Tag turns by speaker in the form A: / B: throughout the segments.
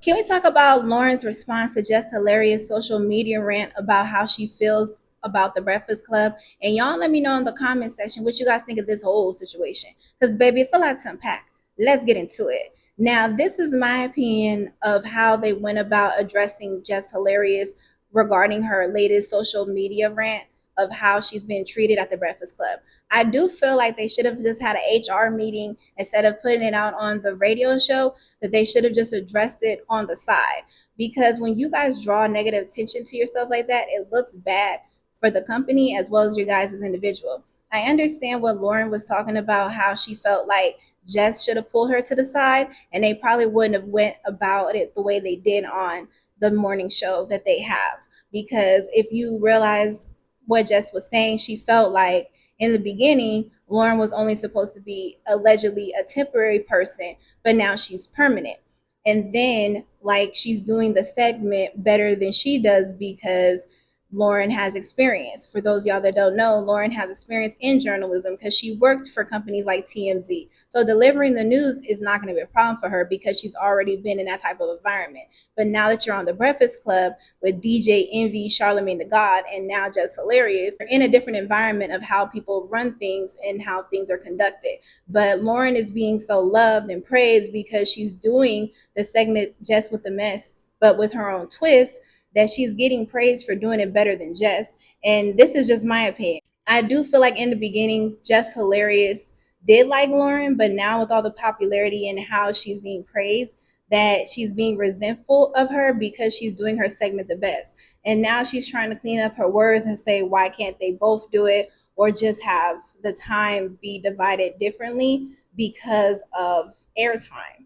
A: Can we talk about Lauren's response to Jess' hilarious social media rant about how she feels about the Breakfast Club? And y'all let me know in the comment section what you guys think of this whole situation. Because, baby, it's a lot to unpack. Let's get into it. Now, this is my opinion of how they went about addressing Jess Hilarious regarding her latest social media rant of how she's been treated at the Breakfast Club. I do feel like they should have just had an HR meeting instead of putting it out on the radio show, that they should have just addressed it on the side. Because when you guys draw negative attention to yourselves like that, it looks bad for the company as well as you guys as individual. I understand what Loren was talking about, how she felt like Jess should have pulled her to the side, and they probably wouldn't have went about it the way they did on the morning show that they have. Because if you realize what Jess was saying, she felt like in the beginning, Loren was only supposed to be allegedly a temporary person, but now she's permanent. And then, like, she's doing the segment better than she does because Loren has experience. For those of y'all that don't know, Loren has experience in journalism because she worked for companies like TMZ. So delivering the news is not going to be a problem for her because she's already been in that type of environment. But now that you're on the Breakfast Club with DJ Envy, Charlemagne the God, and now Just Hilarious, you're in a different environment of how people run things and how things are conducted. But Loren is being so loved and praised because she's doing the segment Just with the Mess, but with her own twist, that she's getting praised for doing it better than Jess. And this is just my opinion. I do feel like in the beginning, Jess Hilarious did like Loren, but now with all the popularity and how she's being praised, that she's being resentful of her because she's doing her segment the best. And now she's trying to clean up her words and say, why can't they both do it? Or just have the time be divided differently because of airtime.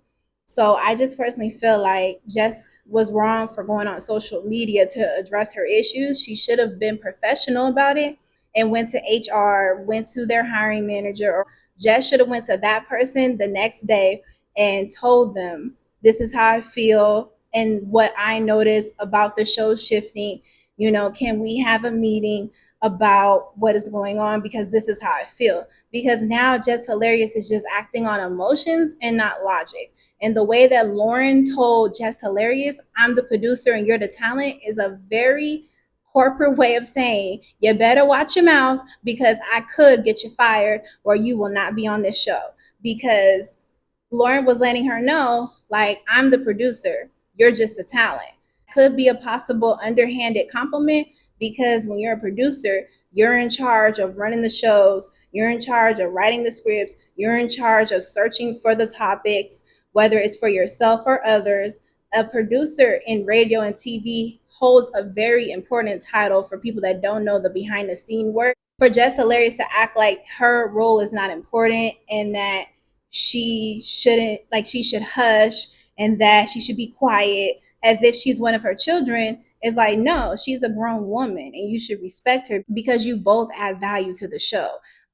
A: So I just personally feel like Jess was wrong for going on social media to address her issues. She should have been professional about it and went to HR, went to their hiring manager, or Jess should have went to that person the next day and told them, this is how I feel and what I noticed about the show shifting. Can we have a meeting about what is going on, because this is how I feel? Because now Jess Hilarious is just acting on emotions and not logic. And the way that Loren told Jess Hilarious, I'm the producer and you're the talent, is a very corporate way of saying, you better watch your mouth because I could get you fired or you will not be on this show. Because Loren was letting her know, like, I'm the producer, you're just a talent. Could be a possible underhanded compliment because when you're a producer, you're in charge of running the shows, you're in charge of writing the scripts, you're in charge of searching for the topics, whether it's for yourself or others. A producer in radio and TV holds a very important title for people that don't know the behind the scene work. For Jess Hilarious to act like her role is not important and that she shouldn't, like, she should hush and that she should be quiet as if she's one of her children, is like, no, she's a grown woman and you should respect her because you both add value to the show.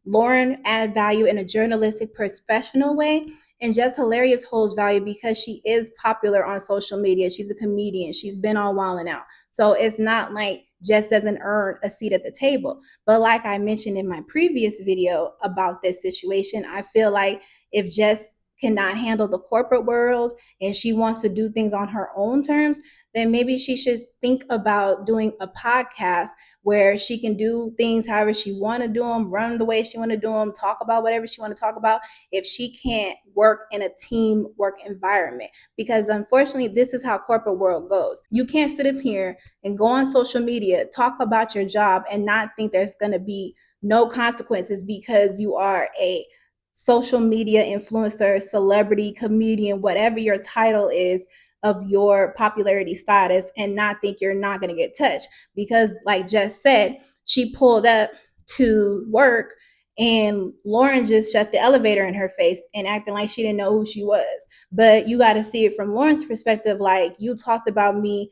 A: Loren add value in a journalistic, professional way, and Jess Hilarious holds value because she is popular on social media. She's a comedian. She's been on Wild 'N Out. So it's not like Jess doesn't earn a seat at the table. But like I mentioned in my previous video about this situation, I feel like if Jess cannot handle the corporate world and she wants to do things on her own terms, then maybe she should think about doing a podcast where she can do things however she want to do them, run the way she want to do them, talk about whatever she want to talk about, if she can't work in a team work environment. Because unfortunately, this is how corporate world goes. You can't sit up here and go on social media, talk about your job, and not think there's going to be no consequences because you are a social media influencer, celebrity, comedian, whatever your title is of your popularity status, and not think you're not going to get touched. Because like Jess said, she pulled up to work and Loren just shut the elevator in her face and acting like she didn't know who she was. But you got to see it from Loren's perspective. Like, you talked about me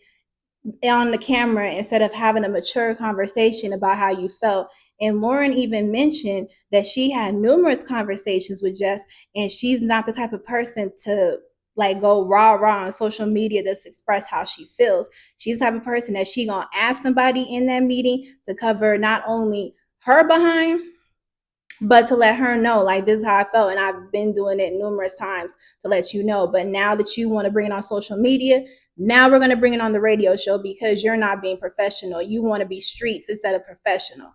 A: on the camera instead of having a mature conversation about how you felt. And Loren even mentioned that she had numerous conversations with Jess, and she's not the type of person to like go rah on social media to express how she feels. She's the type of person that she gonna ask somebody in that meeting to cover not only her behind, but to let her know, like, this is how I felt, and I've been doing it numerous times to let you know. But now that you want to bring it on social media, now we're going to bring it on the radio show because you're not being professional. You want to be streets instead of professional.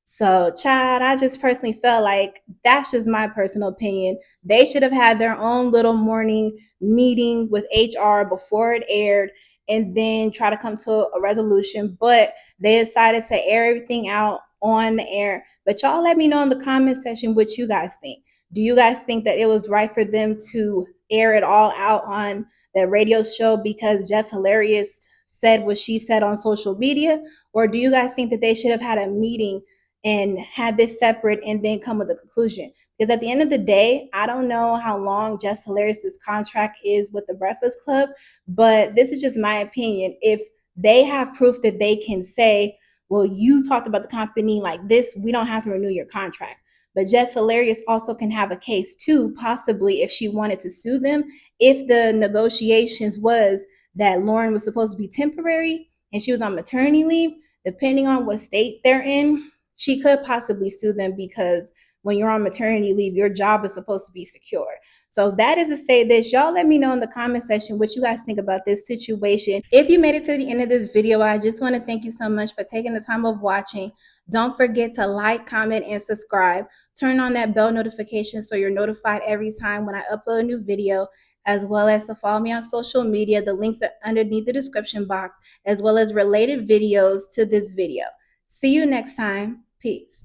A: So, child, I just personally felt like that's just my personal opinion. They should have had their own little morning meeting with HR before it aired and then try to come to a resolution. But they decided to air everything out on the air. But y'all let me know in the comment section what you guys think. Do you guys think that it was right for them to air it all out on the radio show because Jess Hilarious said what she said on social media? Or do you guys think that they should have had a meeting and had this separate and then come with a conclusion? Because at the end of the day, I don't know how long Jess Hilarious's contract is with the Breakfast Club, but this is just my opinion. If they have proof that they can say, well, you talked about the company like this, we don't have to renew your contract. But Jess Hilarious also can have a case too, possibly if she wanted to sue them, if the negotiations was that Loren was supposed to be temporary and she was on maternity leave, depending on what state they're in, she could possibly sue them because when you're on maternity leave, your job is supposed to be secure. So that is to say this. Y'all let me know in the comment section what you guys think about this situation. If you made it to the end of this video, I just want to thank you so much for taking the time of watching. Don't forget to like, comment, and subscribe. Turn on that bell notification so you're notified every time when I upload a new video, as well as to follow me on social media. The links are underneath the description box, as well as related videos to this video. See you next time. Peace.